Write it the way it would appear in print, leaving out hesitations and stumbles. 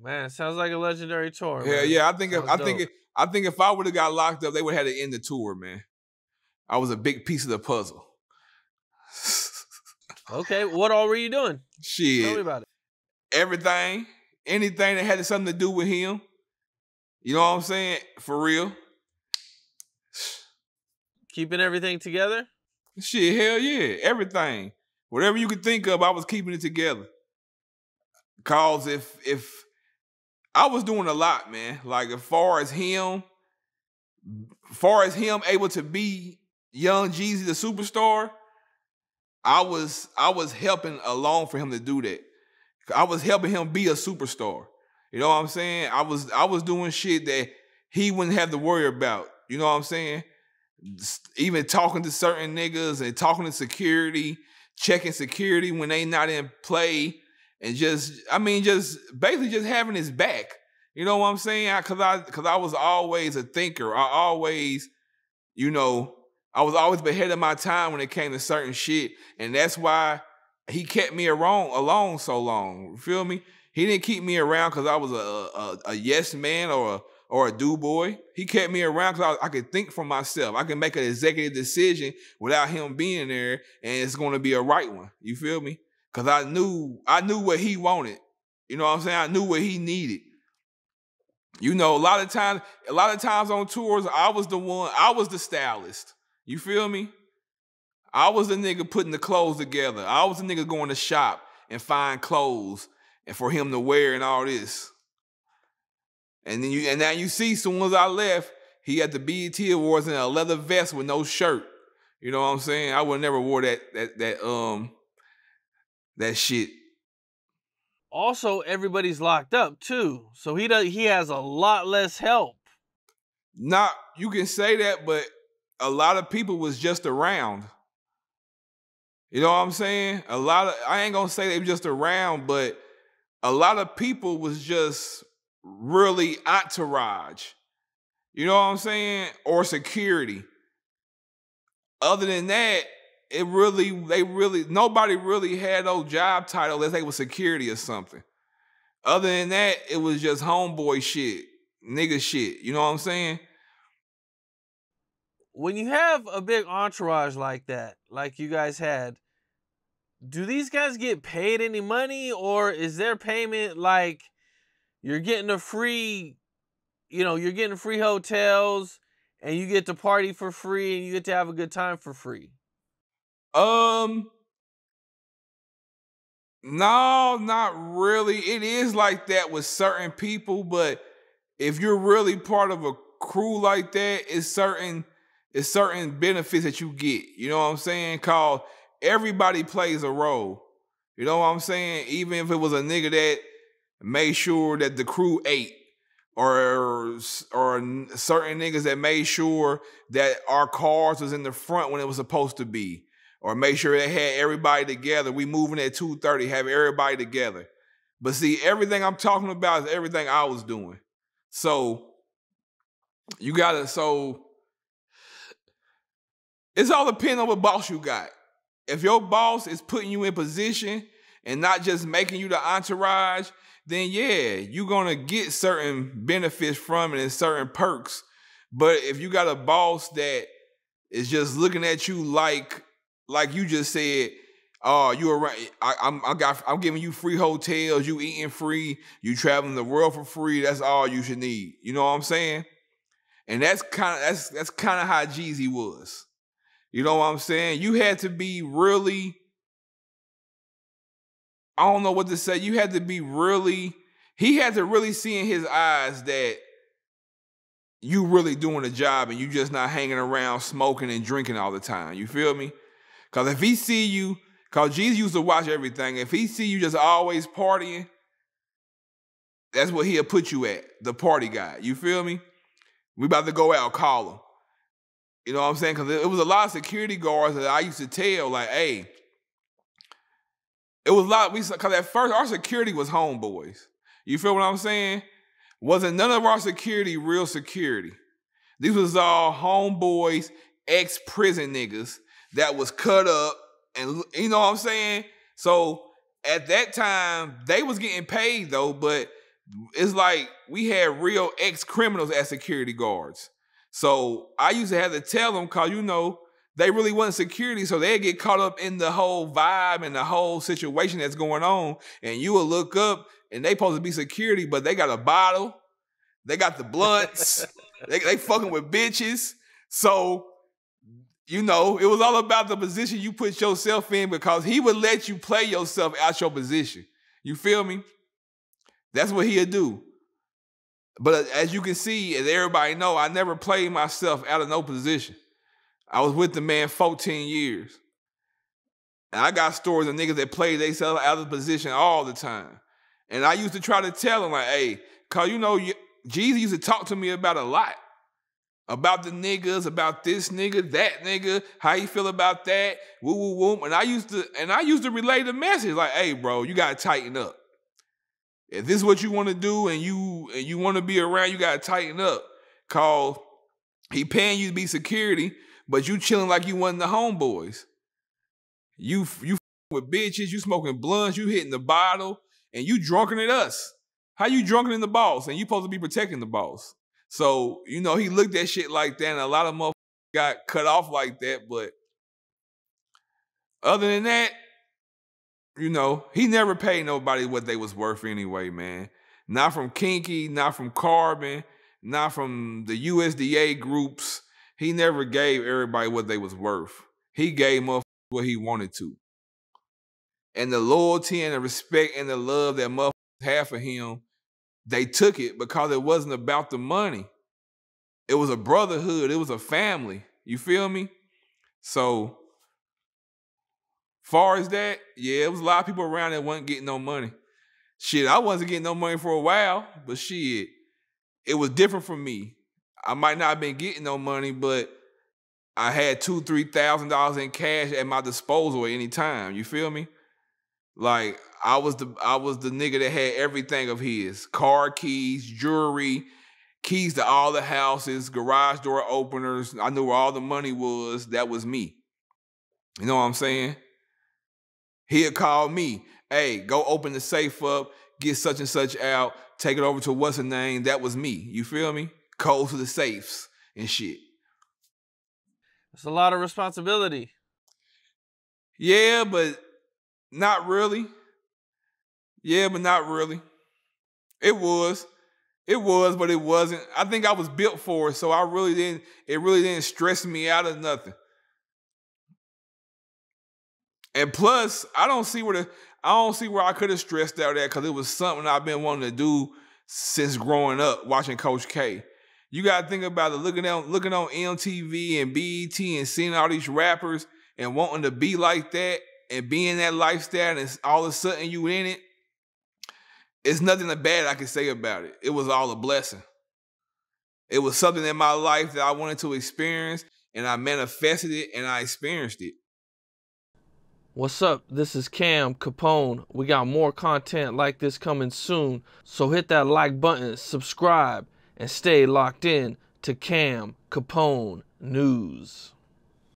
Man, it sounds like a legendary tour. Yeah, man. yeah. I think if I would have got locked up, they would have had to end the tour, man. I was a big piece of the puzzle. Okay, what all were you doing? Shit. Tell me about it. Everything. Anything that had something to do with him. You know what I'm saying? For real. Keeping everything together? Shit, hell yeah. Everything. Whatever you could think of, I was keeping it together. Cause if I was doing a lot, man. Like as far as him able to be young Jeezy the superstar, I was helping along for him to do that. I was helping him be a superstar. You know what I'm saying? I was doing shit that he wouldn't have to worry about. You know what I'm saying? Even talking to certain niggas and talking to security, checking security when they not in play, and just basically just having his back. You know what I'm saying? Cause I was always a thinker. I was always ahead of my time when it came to certain shit. And that's why he kept me alone so long. You feel me? He didn't keep me around because I was a yes man or a do boy. He kept me around because I could think for myself. I can make an executive decision without him being there, and it's going to be a right one. You feel me? Because I knew what he wanted. You know what I'm saying? I knew what he needed. You know, a lot of times on tours, I was the stylist. You feel me? I was the nigga putting the clothes together. I was the nigga going to shop and find clothes and for him to wear and all this. And then now you see, soon as I left, he had the BET Awards in a leather vest with no shirt. You know what I'm saying? I would never wore that shit. Also, everybody's locked up too, so he has a lot less help. You can say that, but a lot of people was just around. You know what I'm saying? I ain't gonna say they were just around, but a lot of people was just really entourage. You know what I'm saying? Or security. Other than that, nobody really had no job title unless they were security or something. Other than that, it was just homeboy shit, nigga shit. You know what I'm saying? When you have a big entourage like that, like you guys had, do these guys get paid any money, or is their payment like you're getting free hotels and you get to party for free and you get to have a good time for free? No, not really. It is like that with certain people, but if you're really part of a crew like that, it's certain benefits that you get. You know what I'm saying? Cause everybody plays a role. You know what I'm saying? Even if it was a nigga that made sure that the crew ate, or certain niggas that made sure that our cars was in the front when it was supposed to be, or make sure they had everybody together. We moving at 2:30, have everybody together. But see, everything I'm talking about is everything I was doing. So it's all depending on what boss you got. If your boss is putting you in position and not just making you the entourage, then yeah, you're gonna get certain benefits from it and certain perks. But if you got a boss that is just looking at you like you just said, oh, you're right. I'm giving you free hotels, you eating free, you traveling the world for free. That's all you should need. You know what I'm saying? And that's kind of how Jeezy was. You know what I'm saying? You had to be really, I don't know what to say. You had to be really, he had to really see in his eyes that you really doing a job and you just not hanging around smoking and drinking all the time. You feel me? Because if he see you, because Jeezy used to watch everything, if he see you just always partying, that's what he'll put you at, the party guy. You feel me? We about to go out, call him. You know what I'm saying? Because it was a lot of security guards that I used to tell, like, hey, it was a lot, because at first our security was homeboys. You feel what I'm saying? Wasn't none of our security real security. These was all homeboys, ex-prison niggas that was cut up, and you know what I'm saying? So at that time, they was getting paid though, but It's like we had real ex-criminals as security guards. So I used to have to tell them, because, you know, they really wasn't security, so they'd get caught up in the whole vibe and the whole situation that's going on, and you will look up, and they supposed to be security, but they got a bottle, they got the blunts, they fucking with bitches. So, you know, it was all about the position you put yourself in, because he would let you play yourself out your position. You feel me? That's what he'll do. But as you can see, as everybody know, I never played myself out of no position. I was with the man 14 years. And I got stories of niggas that played themselves out of position all the time. And I used to try to tell them, like, hey, because, you know, Jeezy used to talk to me about a lot. About the niggas, about this nigga, that nigga, how you feel about that, woo, woo, woo. And I used to relay the message, like, hey, bro, you got to tighten up. If this is what you want to do and you want to be around, you got to tighten up. Cause he paying you to be security, but you chilling like you wasn't the homeboys. You with bitches, you smoking blunts, you hitting the bottle, and you drunken at us. How you drunken in the boss? And you supposed to be protecting the boss. So, you know, he looked at shit like that, and a lot of motherfuckers got cut off like that. But other than that, you know, he never paid nobody what they was worth anyway, man. Not from Kinky, not from Carbon, not from the USDA groups. He never gave everybody what they was worth. He gave motherfuckers what he wanted to. And the loyalty and the respect and the love that motherfuckers had for him, they took it because it wasn't about the money. It was a brotherhood. It was a family. You feel me? So, far as that, yeah, it was a lot of people around that wasn't getting no money. Shit, I wasn't getting no money for a while, but shit, it was different from me. I might not have been getting no money, but I had $2,000-$3,000 in cash at my disposal at any time. You feel me? Like, I was the nigga that had everything of his. Car keys, jewelry, keys to all the houses, garage door openers. I knew where all the money was. That was me. You know what I'm saying? He'd call me, hey, go open the safe up, get such and such out, take it over to what's her name. That was me. You feel me? Codes to the safes and shit. It's a lot of responsibility. Yeah, but not really. Yeah, but not really. It was, but it wasn't. I think I was built for it, so it really didn't stress me out of nothing. And plus, I don't see where I could have stressed out at, because it was something I've been wanting to do since growing up, watching Coach K. You gotta think about it, looking on MTV and BET and seeing all these rappers and wanting to be like that and be in that lifestyle, and all of a sudden you in it. It's nothing bad I can say about it. It was all a blessing. It was something in my life that I wanted to experience, and I manifested it and I experienced it. What's up? This is Cam Capone. We got more content like this coming soon, so hit that like button, subscribe, and stay locked in to Cam Capone News.